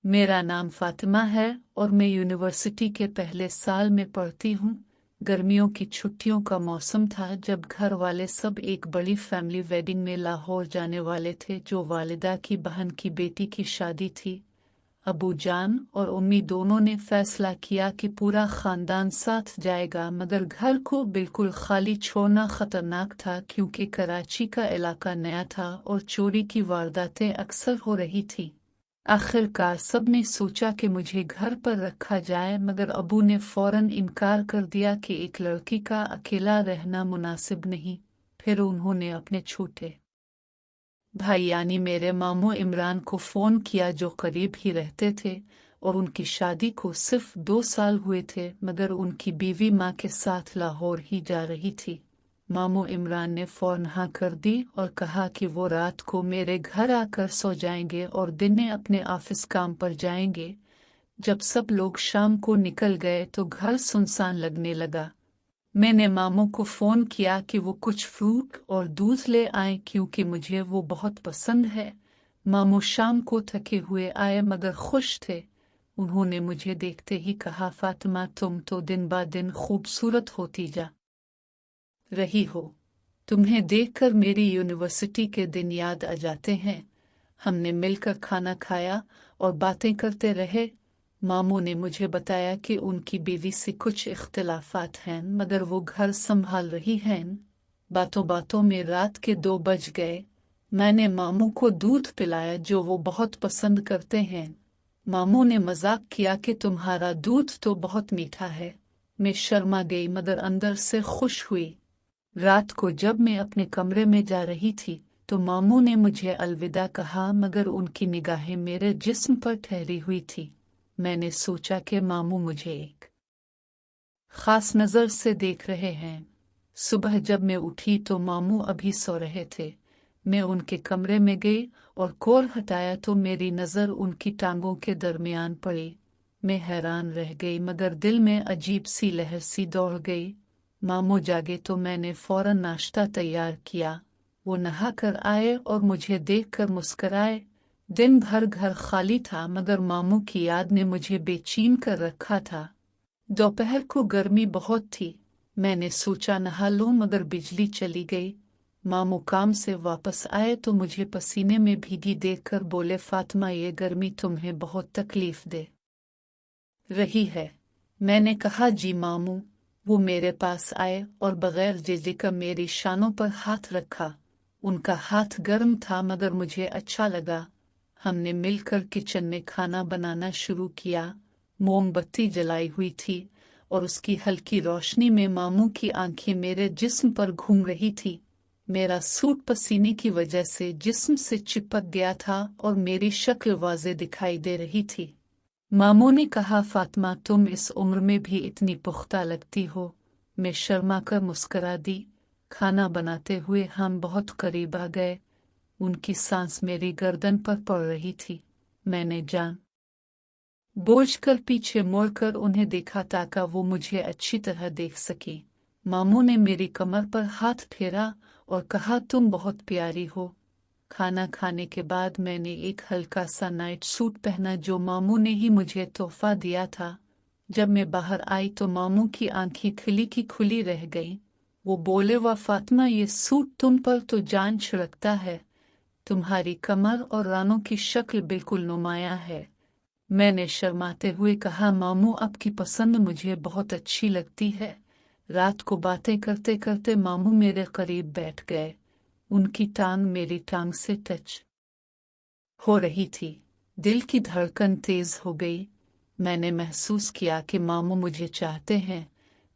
मेरा नाम फातिमा है और मैं यूनिवर्सिटी के पहले साल में पढ़ती हूँ। गर्मियों की छुट्टियों का मौसम था जब घर वाले सब एक बड़ी फैमिली वेडिंग में लाहौर जाने वाले थे, जो वालिदा की बहन की बेटी की शादी थी। अबू जान और उम्मी दोनों ने फैसला किया कि पूरा खानदान साथ जाएगा, मगर घर को बिल्कुल खाली छोड़ना खतरनाक था क्योंकि कराची का इलाका नया था और चोरी की वारदातें अक्सर हो रही थी। आखिरकार सब ने सोचा कि मुझे घर पर रखा जाए, मगर अबू ने फौरन इनकार कर दिया कि एक लड़की का अकेला रहना मुनासिब नहीं। फिर उन्होंने अपने छोटे भाई यानी मेरे मामू इमरान को फ़ोन किया, जो करीब ही रहते थे और उनकी शादी को सिर्फ 2 साल हुए थे, मगर उनकी बीवी माँ के साथ लाहौर ही जा रही थी। मामू इमरान ने फौरन हाँ कर दी और कहा कि वो रात को मेरे घर आकर सो जाएंगे और दिन में अपने ऑफिस काम पर जाएंगे। जब सब लोग शाम को निकल गए तो घर सुनसान लगने लगा। मैंने मामू को फ़ोन किया कि वो कुछ फ्रूट और दूध ले आए क्योंकि मुझे वो बहुत पसंद है। मामू शाम को थके हुए आए मगर खुश थे। उन्होंने मुझे देखते ही कहा, फातिमा तुम तो दिन ब दिन खूबसूरत होती जा रही हो। तुम्हें देखकर मेरी यूनिवर्सिटी के दिन याद आ जाते हैं। हमने मिलकर खाना खाया और बातें करते रहे। मामू ने मुझे बताया कि उनकी बीवी से कुछ इख्तिलाफात हैं, मगर वो घर संभाल रही हैं। बातों बातों में रात के 2 बज गए। मैंने मामू को दूध पिलाया, जो वो बहुत पसंद करते हैं। मामू ने मजाक किया कि तुम्हारा दूध तो बहुत मीठा है। मैं शर्मा गई मगर अंदर से खुश हुई। रात को जब मैं अपने कमरे में जा रही थी तो मामू ने मुझे अलविदा कहा, मगर उनकी निगाहें मेरे जिस्म पर ठहरी हुई थी। मैंने सोचा कि मामू मुझे एक खास नज़र से देख रहे हैं। सुबह जब मैं उठी तो मामू अभी सो रहे थे। मैं उनके कमरे में गई और कोर हटाया तो मेरी नज़र उनकी टांगों के दरमियान पड़ी। मैं हैरान रह गई मगर दिल में अजीब सी लहर सी दौड़ गई। मामू जागे तो मैंने फौरन नाश्ता तैयार किया। वो नहा कर आए और मुझे देखकर मुस्कराए। दिन भर घर खाली था मगर मामू की याद ने मुझे बेचैन कर रखा था। दोपहर को गर्मी बहुत थी। मैंने सोचा नहा लूं मगर बिजली चली गई। मामू काम से वापस आए तो मुझे पसीने में भीगी देखकर बोले, फातिमा ये गर्मी तुम्हें बहुत तकलीफ दे रही है। मैंने कहा, जी मामू। वो मेरे पास आए और बगैर झिझक मेरी शानों पर हाथ रखा। उनका हाथ गर्म था मगर मुझे अच्छा लगा। हमने मिलकर किचन में खाना बनाना शुरू किया। मोमबत्ती जलाई हुई थी और उसकी हल्की रोशनी में मामू की आंखें मेरे जिस्म पर घूम रही थी। मेरा सूट पसीने की वजह से जिस्म से चिपक गया था और मेरी शक्ल वाज़े दिखाई दे रही थी। मामू ने कहा, फातिमा तुम इस उम्र में भी इतनी पुख्ता लगती हो। मैं शर्मा कर मुस्करा दी। खाना बनाते हुए हम बहुत करीब आ गए। उनकी सांस मेरी गर्दन पर पड़ रही थी। मैंने जान बोझ कर पीछे मुड़कर उन्हें देखा ताकि वो मुझे अच्छी तरह देख सके। मामू ने मेरी कमर पर हाथ फेरा और कहा, तुम बहुत प्यारी हो। खाना खाने के बाद मैंने एक हल्का सा नाइट सूट पहना जो मामू ने ही मुझे तोहफा दिया था। जब मैं बाहर आई तो मामू की आंखें खिली की खुली रह गईं। वो बोले, वाह फातिमा ये सूट तुम पर तो जान छिड़कता है। तुम्हारी कमर और रानों की शक्ल बिल्कुल नुमाया है। मैंने शर्माते हुए कहा, मामू आपकी पसंद मुझे बहुत अच्छी लगती है। रात को बातें करते करते मामू मेरे करीब बैठ गए। उनकी टांग मेरी टांग से टच हो रही थी। दिल की धड़कन तेज हो गई। मैंने महसूस किया कि मामू मुझे चाहते हैं।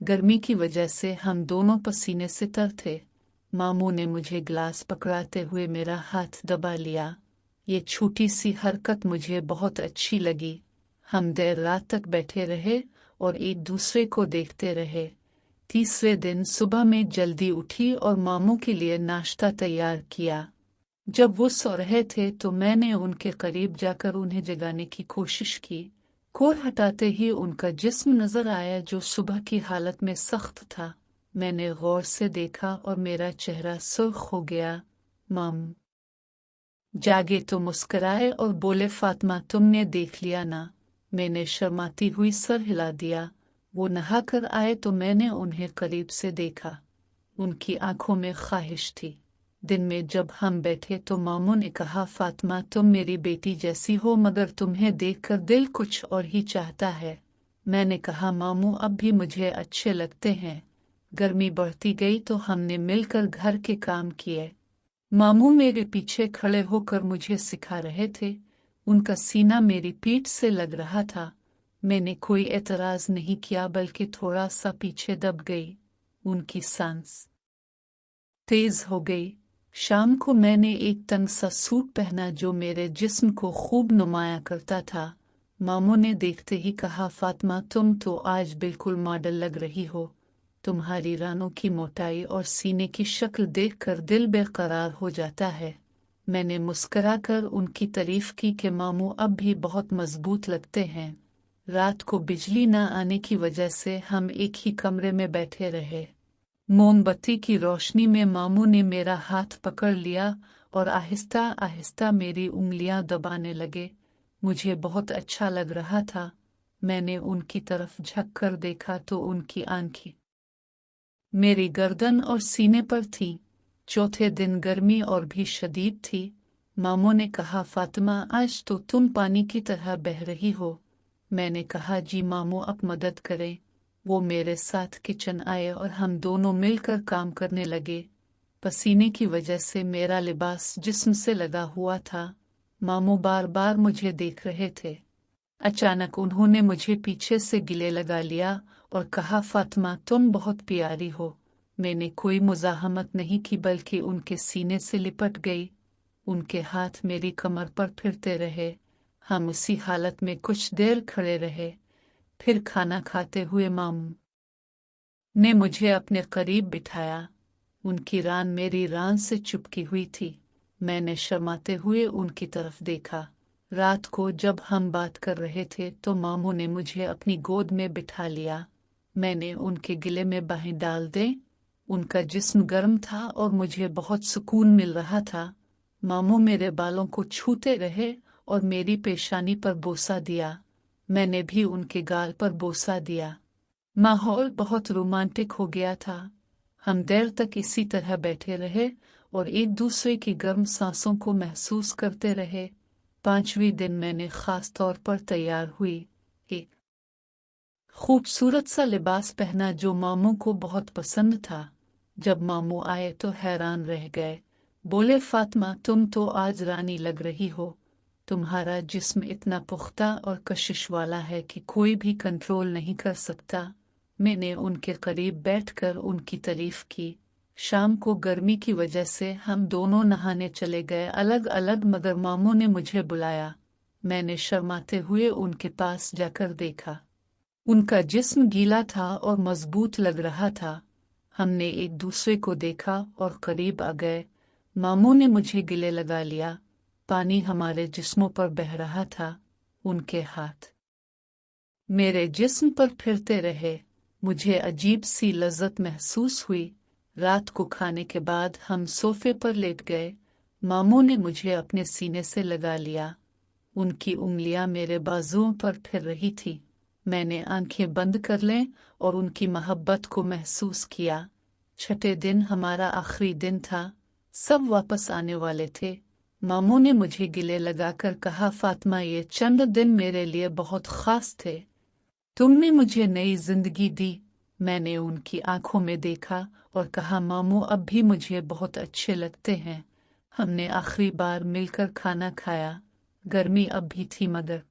गर्मी की वजह से हम दोनों पसीने से तर थे। मामू ने मुझे ग्लास पकड़ाते हुए मेरा हाथ दबा लिया। ये छोटी सी हरकत मुझे बहुत अच्छी लगी। हम देर रात तक बैठे रहे और एक दूसरे को देखते रहे। तीसरे दिन सुबह में जल्दी उठी और मामू के लिए नाश्ता तैयार किया। जब वो सो रहे थे तो मैंने उनके करीब जाकर उन्हें जगाने की कोशिश की। कोर हटाते ही उनका जिस्म नजर आया जो सुबह की हालत में सख्त था। मैंने गौर से देखा और मेरा चेहरा सुर्ख हो गया। मामू जागे तो मुस्कुराए और बोले, फातिमा तुमने देख लिया ना। मैंने शर्माती हुई सर हिला दिया। वो नहा कर आए तो मैंने उन्हें करीब से देखा। उनकी आंखों में ख्वाहिश थी। दिन में जब हम बैठे तो मामू ने कहा, फातिमा तुम मेरी बेटी जैसी हो, मगर तुम्हें देखकर दिल कुछ और ही चाहता है। मैंने कहा, मामू अब भी मुझे अच्छे लगते हैं। गर्मी बढ़ती गई तो हमने मिलकर घर के काम किए। मामू मेरे पीछे खड़े होकर मुझे सिखा रहे थे। उनका सीना मेरी पीठ से लग रहा था। मैंने कोई एतराज नहीं किया, बल्कि थोड़ा सा पीछे दब गई। उनकी सांस तेज हो गई। शाम को मैंने एक तंग सा सूट पहना जो मेरे जिस्म को खूब नुमाया करता था। मामू ने देखते ही कहा, फातिमा तुम तो आज बिल्कुल मॉडल लग रही हो। तुम्हारी रानों की मोटाई और सीने की शक्ल देखकर दिल बेकरार हो जाता है। मैंने मुस्कुराकर उनकी तारीफ की कि मामू अब भी बहुत मजबूत लगते हैं। रात को बिजली न आने की वजह से हम एक ही कमरे में बैठे रहे। मोमबत्ती की रोशनी में मामू ने मेरा हाथ पकड़ लिया और आहिस्ता आहिस्ता मेरी उंगलियां दबाने लगे। मुझे बहुत अच्छा लग रहा था। मैंने उनकी तरफ झुक कर देखा तो उनकी आंखें मेरी गर्दन और सीने पर थी। चौथे दिन गर्मी और भी शदीद थी। मामू ने कहा, फातिमा आज तो तुम पानी की तरह बह रही हो। मैंने कहा, जी मामू अब मदद करें। वो मेरे साथ किचन आए और हम दोनों मिलकर काम करने लगे। पसीने की वजह से मेरा लिबास जिस्म से लगा हुआ था। मामू बार बार मुझे देख रहे थे। अचानक उन्होंने मुझे पीछे से गले लगा लिया और कहा, फातिमा तुम बहुत प्यारी हो। मैंने कोई मुज़ाहमत नहीं की, बल्कि उनके सीने से लिपट गई। उनके हाथ मेरी कमर पर फिरते रहे। हम उसी हालत में कुछ देर खड़े रहे। फिर खाना खाते हुए मामू ने मुझे अपने करीब बिठाया। उनकी रान मेरी रान से चिपकी हुई थी। मैंने शर्माते हुए उनकी तरफ देखा। रात को जब हम बात कर रहे थे तो मामू ने मुझे अपनी गोद में बिठा लिया। मैंने उनके गले में बाहें डाल दें। उनका जिस्म गर्म था और मुझे बहुत सुकून मिल रहा था। मामू मेरे बालों को छूते रहे और मेरी पेशानी पर बोसा दिया। मैंने भी उनके गाल पर बोसा दिया। माहौल बहुत रोमांटिक हो गया था। हम देर तक इसी तरह बैठे रहे और एक दूसरे की गर्म सांसों को महसूस करते रहे। 5वें दिन मैंने खास तौर पर तैयार हुई। एक खूबसूरत सा लिबास पहना जो मामू को बहुत पसंद था। जब मामू आए तो हैरान रह गए। बोले, फातिमा तुम तो आज रानी लग रही हो। तुम्हारा जिस्म इतना पुख्ता और कशिश वाला है कि कोई भी कंट्रोल नहीं कर सकता। मैंने उनके करीब बैठकर उनकी तारीफ की। शाम को गर्मी की वजह से हम दोनों नहाने चले गए अलग अलग, मगर मामू ने मुझे बुलाया। मैंने शर्माते हुए उनके पास जाकर देखा। उनका जिस्म गीला था और मजबूत लग रहा था। हमने एक दूसरे को देखा और करीब आ गए। मामू ने मुझे गले लगा लिया। पानी हमारे जिस्मों पर बह रहा था। उनके हाथ मेरे जिस्म पर फिरते रहे। मुझे अजीब सी लज्जत महसूस हुई। रात को खाने के बाद हम सोफे पर लेट गए। मामू ने मुझे अपने सीने से लगा लिया। उनकी उंगलियां मेरे बाजुओं पर फिर रही थी। मैंने आंखें बंद कर लें और उनकी मोहब्बत को महसूस किया। छठे दिन हमारा आखिरी दिन था। सब वापस आने वाले थे। मामू ने मुझे गले लगाकर कहा, फातिमा ये चंद दिन मेरे लिए बहुत खास थे। तुमने मुझे नई जिंदगी दी। मैंने उनकी आंखों में देखा और कहा, मामू अब भी मुझे बहुत अच्छे लगते हैं। हमने आखिरी बार मिलकर खाना खाया। गर्मी अब भी थी, मगर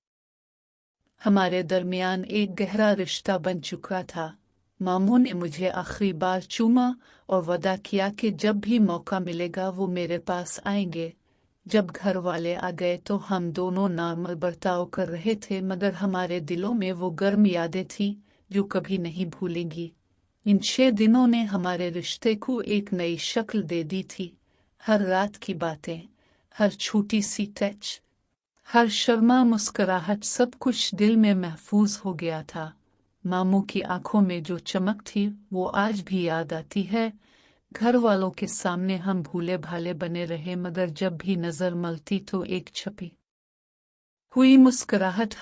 हमारे दरमियान एक गहरा रिश्ता बन चुका था। मामू ने मुझे आखिरी बार चूमा और वादा किया कि जब भी मौका मिलेगा वो मेरे पास आएंगे। जब घर वाले आ गए तो हम दोनों नॉर्मल बर्ताव कर रहे थे, मगर हमारे दिलों में वो गर्म यादें थीं जो कभी नहीं भूलेंगी। इन 6 दिनों ने हमारे रिश्ते को एक नई शक्ल दे दी थी। हर रात की बातें, हर छोटी सी टच, हर शर्मा मुस्कुराहट, सब कुछ दिल में महफूज हो गया था। मामू की आंखों में जो चमक थी वो आज भी याद आती है। گھر والوں کے سامنے ہم بھولے بھالے بنے رہے، مگر جب بھی نظر ملتی تو ایک چھپی ہوئی مسکراہٹ